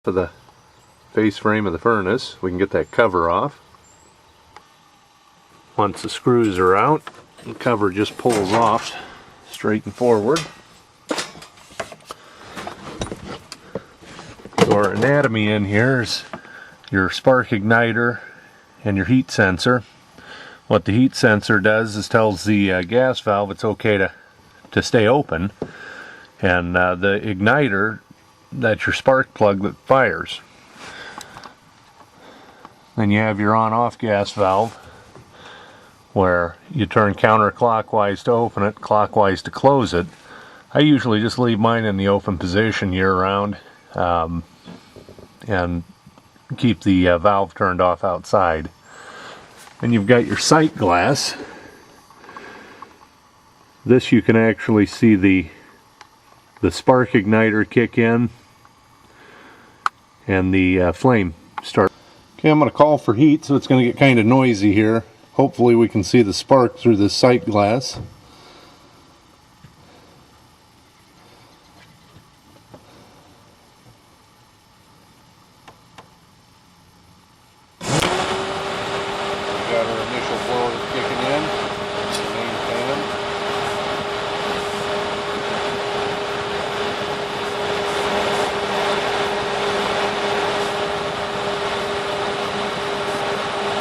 to the face frame of the furnace. We can get that cover off. Once the screws are out, the cover just pulls off straight and forward. So our anatomy in here is your spark igniter and your heat sensor. What the heat sensor does is tells the gas valve it's okay to stay open, and the igniter, that's your spark plug that fires. Then you have your on-off gas valve, where you turn counterclockwise to open it, clockwise to close it. I usually just leave mine in the open position year-round, and keep the valve turned off outside. And you've got your sight glass. This you can actually see the spark igniter kick in and the flame start. Okay, I'm going to call for heat, so it's going to get kind of noisy here. Hopefully we can see the spark through this sight glass. Got our initial blower kicking in, the main fan.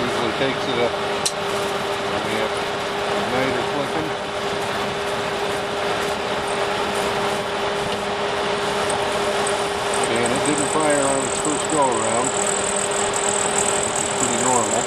Usually takes it up when we have the igniter flicking. And it didn't fire on its first go around, which is pretty normal.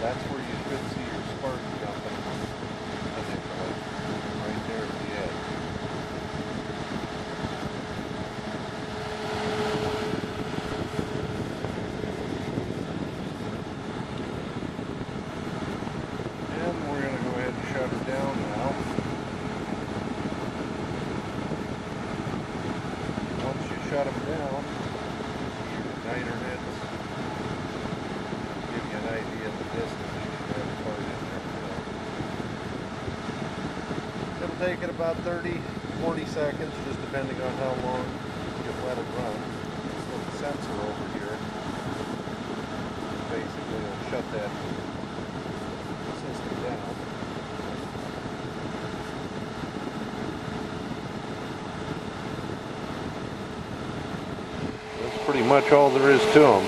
That's where you should see your spark jumping initially, right there at the edge. And we're going to go ahead and shut her down now. Once you shut them down, your igniter heads give you an idea of the distance you should have a part in there. It'll take it about 30-40 seconds, just depending on how long you let it run. This little sensor over here basically will shut that system down. That's pretty much all there is to them.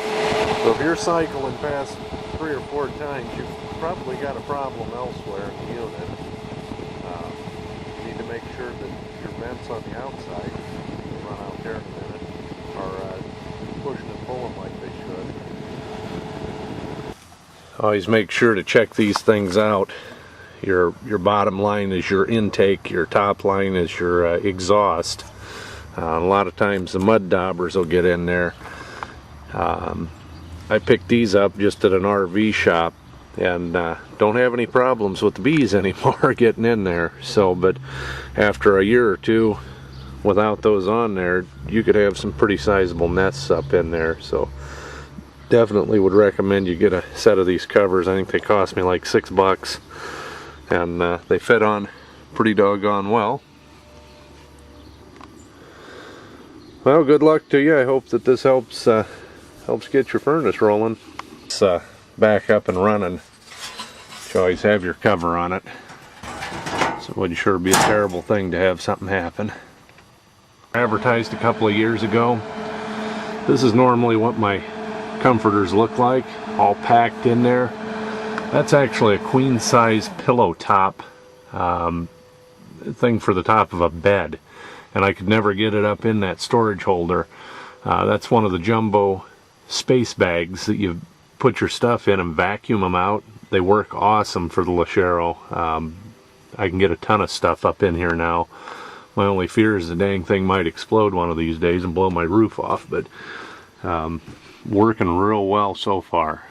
So if you're cycling past 3 or 4 times, you've probably got a problem elsewhere in the unit. You need to make sure that your vents on the outside, we'll run out there in a minute, are pushing and pulling like they should. Always make sure to check these things out. Your bottom line is your intake, your top line is your exhaust. A lot of times the mud daubers will get in there. I picked these up just at an RV shop and don't have any problems with the bees anymore getting in there. So, but after a year or two without those on there, you could have some pretty sizable nests up in there. So definitely would recommend you get a set of these covers. I think they cost me like $6, and they fit on pretty doggone well. Well, good luck to you. I hope that this helps get your furnace rolling. it's back up and running, you always have your cover on it. So it would sure be a terrible thing to have something happen. Advertised a couple of years ago. This is normally what my comforters look like, all packed in there. That's actually a queen size pillow top thing for the top of a bed, and I could never get it up in that storage holder. That's one of the jumbo space bags that you put your stuff in and vacuum them out. They work awesome for the Lesharo. I can get a ton of stuff up in here now. My only fear is the dang thing might explode one of these days and blow my roof off, but working real well so far.